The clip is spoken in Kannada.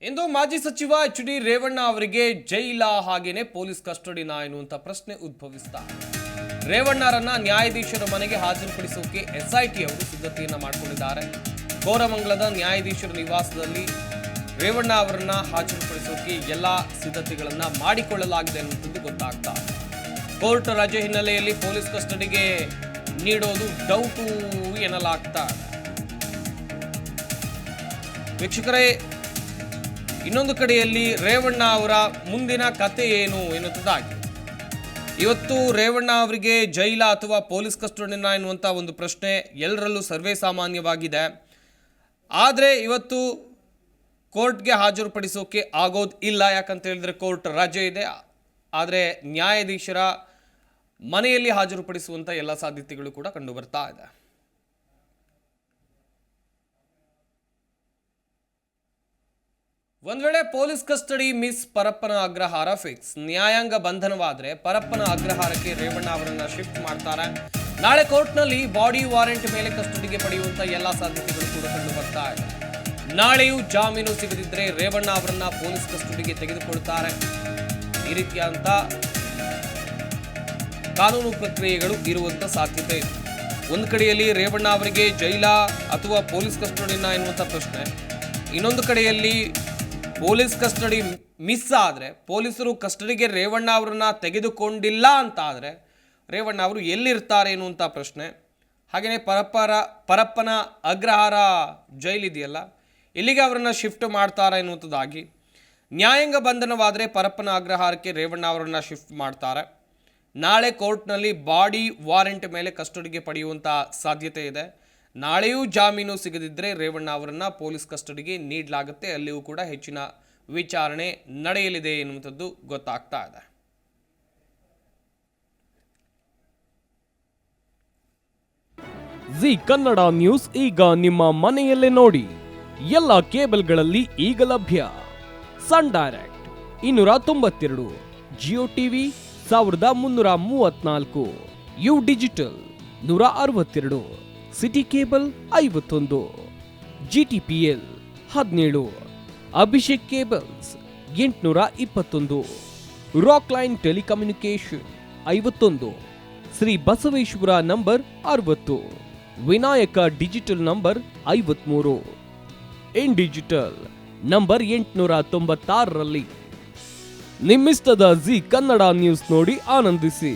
ಇಂದು ಮಾಜಿ ಸಚಿವ ಎಚ್.ಡಿ. ರೇವಣ್ಣ ಅವರಿಗೆ ಜೈಲ ಹಾಗೇನೆ ಪೊಲೀಸ್ ಕಸ್ಟಡಿನ ಎನ್ನುವಂತ ಪ್ರಶ್ನೆ ಉದ್ಭವಿಸಿದೆ. ರೇವಣ್ಣರನ್ನ ನ್ಯಾಯಾಧೀಶರ ಮನೆಗೆ ಹಾಜರುಪಡಿಸೋಕೆ ಎಸ್ಐಟಿ ಅವರು ಸಿದ್ಧತೆಯನ್ನ ಮಾಡಿಕೊಂಡಿದ್ದಾರೆ. ಕೋರಮಂಗಲದ ನ್ಯಾಯಾಧೀಶರ ನಿವಾಸದಲ್ಲಿ ರೇವಣ್ಣ ಅವರನ್ನ ಹಾಜರುಪಡಿಸೋಕೆ ಎಲ್ಲಾ ಸಿದ್ಧತೆಗಳನ್ನ ಮಾಡಿಕೊಳ್ಳಲಾಗಿದೆ ಎನ್ನುವಂಥದ್ದು ಗೊತ್ತಾಗ್ತಾ ಇದೆ. ಕೋರ್ಟ್ ರಜೆ ಹಿನ್ನೆಲೆಯಲ್ಲಿ ಪೊಲೀಸ್ ಕಸ್ಟಡಿಗೆ ನೀಡೋದು ಡೌಟು ಎನ್ನಲಾಗ್ತಾ ಇದೆ. ವೀಕ್ಷಕರೇ, ಇನ್ನೊಂದು ಕಡೆಯಲ್ಲಿ ರೇವಣ್ಣ ಅವರ ಮುಂದಿನ ಕತೆ ಏನು ಎನ್ನುವುದಾಗಿ ಇವತ್ತು ರೇವಣ್ಣ ಅವರಿಗೆ ಜೈಲ ಅಥವಾ ಪೊಲೀಸ್ ಕಸ್ಟಡಿನ ಎನ್ನುವಂಥ ಒಂದು ಪ್ರಶ್ನೆ ಎಲ್ಲರಲ್ಲೂ ಸರ್ವೇ ಸಾಮಾನ್ಯವಾಗಿದೆ. ಆದರೆ ಇವತ್ತು ಕೋರ್ಟ್ಗೆ ಹಾಜರುಪಡಿಸೋಕೆ ಆಗೋದು ಇಲ್ಲ. ಯಾಕಂತ ಹೇಳಿದ್ರೆ ಕೋರ್ಟ್ ರಜೆ ಇದೆ. ಆದರೆ ನ್ಯಾಯಾಧೀಶರ ಮನೆಯಲ್ಲಿ ಹಾಜರುಪಡಿಸುವಂಥ ಎಲ್ಲ ಸಾಧ್ಯತೆಗಳು ಕೂಡ ಕಂಡು ಬರ್ತಾ ಇದೆ. ಒಂದ್ ವೇಳೆ police custody miss, Parappana Agrahara fix. ನ್ಯಾಯಾಂಗ ಬಂಧನವಾದ್ರೆ ಪರಪ್ಪನ ಅಗ್ರಹಾರಕ್ಕೆ ರೇವಣ್ಣ ಅವರನ್ನ ಶಿಫ್ಟ್ ಮಾಡ್ತಾರೆ. ನಾಳೆ ಕೋರ್ಟ್ನಲ್ಲಿ ಬಾಡಿ ವಾರೆಂಟ್ ಮೇಲೆ ಕಸ್ಟಡಿಗೆ ಪಡೆಯುವಂತ ಎಲ್ಲಾ ಸಾಧ್ಯತೆಗಳು ಕೂಡ ಕಂಡು ಬರ್ತಾ ಇದೆ. ನಾಳೆಯೂ ಜಾಮೀನು ಸಿಗದಿದ್ರೆ ರೇವಣ್ಣ ಅವರನ್ನ ಪೊಲೀಸ್ ಕಸ್ಟಡಿಗೆ ತೆಗೆದುಕೊಳ್ತಾರೆ. ಈ ರೀತಿಯಾದಂತ ಕಾನೂನು ಪ್ರಕ್ರಿಯೆಗಳು ಇರುವಂತ ಸಾಧ್ಯತೆ ಇದೆ. ಒಂದು ಕಡೆಯಲ್ಲಿ ರೇವಣ್ಣ ಅವರಿಗೆ ಜೈಲ ಅಥವಾ ಪೊಲೀಸ್ ಕಸ್ಟಡಿನ ಎನ್ನುವಂತ ಪ್ರಶ್ನೆ, ಇನ್ನೊಂದು ಕಡೆಯಲ್ಲಿ ಪೊಲೀಸ್ ಕಸ್ಟಡಿ ಮಿಸ್ ಆದರೆ, ಪೊಲೀಸರು ಕಸ್ಟಡಿಗೆ ರೇವಣ್ಣ ಅವರನ್ನ ತೆಗೆದುಕೊಂಡಿಲ್ಲ ಅಂತ ಆದರೆ ರೇವಣ್ಣ ಅವರು ಎಲ್ಲಿರ್ತಾರೆ ಎನ್ನುವಂಥ ಪ್ರಶ್ನೆ. ಹಾಗೆಯೇ ಪರಪ್ಪನ ಅಗ್ರಹಾರ ಜೈಲಿದೆಯಲ್ಲ, ಇಲ್ಲಿಗೆ ಅವರನ್ನು ಶಿಫ್ಟ್ ಮಾಡ್ತಾರೆ ಎನ್ನುವಂಥದ್ದಾಗಿ. ನ್ಯಾಯಾಂಗ ಬಂಧನವಾದರೆ ಪರಪ್ಪನ ಅಗ್ರಹಾರಕ್ಕೆ ರೇವಣ್ಣ ಅವರನ್ನು ಶಿಫ್ಟ್ ಮಾಡ್ತಾರೆ. ನಾಳೆ ಕೋರ್ಟ್ನಲ್ಲಿ ಬಾಡಿ ವಾರೆಂಟ್ ಮೇಲೆ ಕಸ್ಟಡಿಗೆ ಪಡೆಯುವಂಥ ಸಾಧ್ಯತೆ ಇದೆ. ನಾಳೆಯೂ ಜಾಮೀನು ಸಿಗದಿದ್ದರೆ ರೇವಣ್ಣ ಅವರನ್ನ ಪೊಲೀಸ್ ಕಸ್ಟಡಿಗೆ ನೀಡಲಾಗುತ್ತೆ. ಅಲ್ಲಿಯೂ ಕೂಡ ಹೆಚ್ಚಿನ ವಿಚಾರಣೆ ನಡೆಯಲಿದೆ ಎನ್ನುವಂಥದ್ದು ಗೊತ್ತಾಗ್ತಾ ಇದೆ. ಜಿ ಕನ್ನಡ ನ್ಯೂಸ್ ಈಗ ನಿಮ್ಮ ಮನೆಯಲ್ಲೇ ನೋಡಿ. ಎಲ್ಲ ಕೇಬಲ್ಗಳಲ್ಲಿ ಈಗ ಲಭ್ಯ. Sun Direct 292, Jio TV 1334, U digital 162, city cable 51, GTPL 17, Abhishek cables 821, rock line telecommunication 51, Shri Basaveshwara number 60, Vinayaka digital number 53, in digital number 896ರಲ್ಲಿ. ನಿಮ್ಮಿಷ್ಟದ ಜಿ ಕನ್ನಡ ನ್ಯೂಸ್ ನೋಡಿ ಆನಂದಿಸಿ.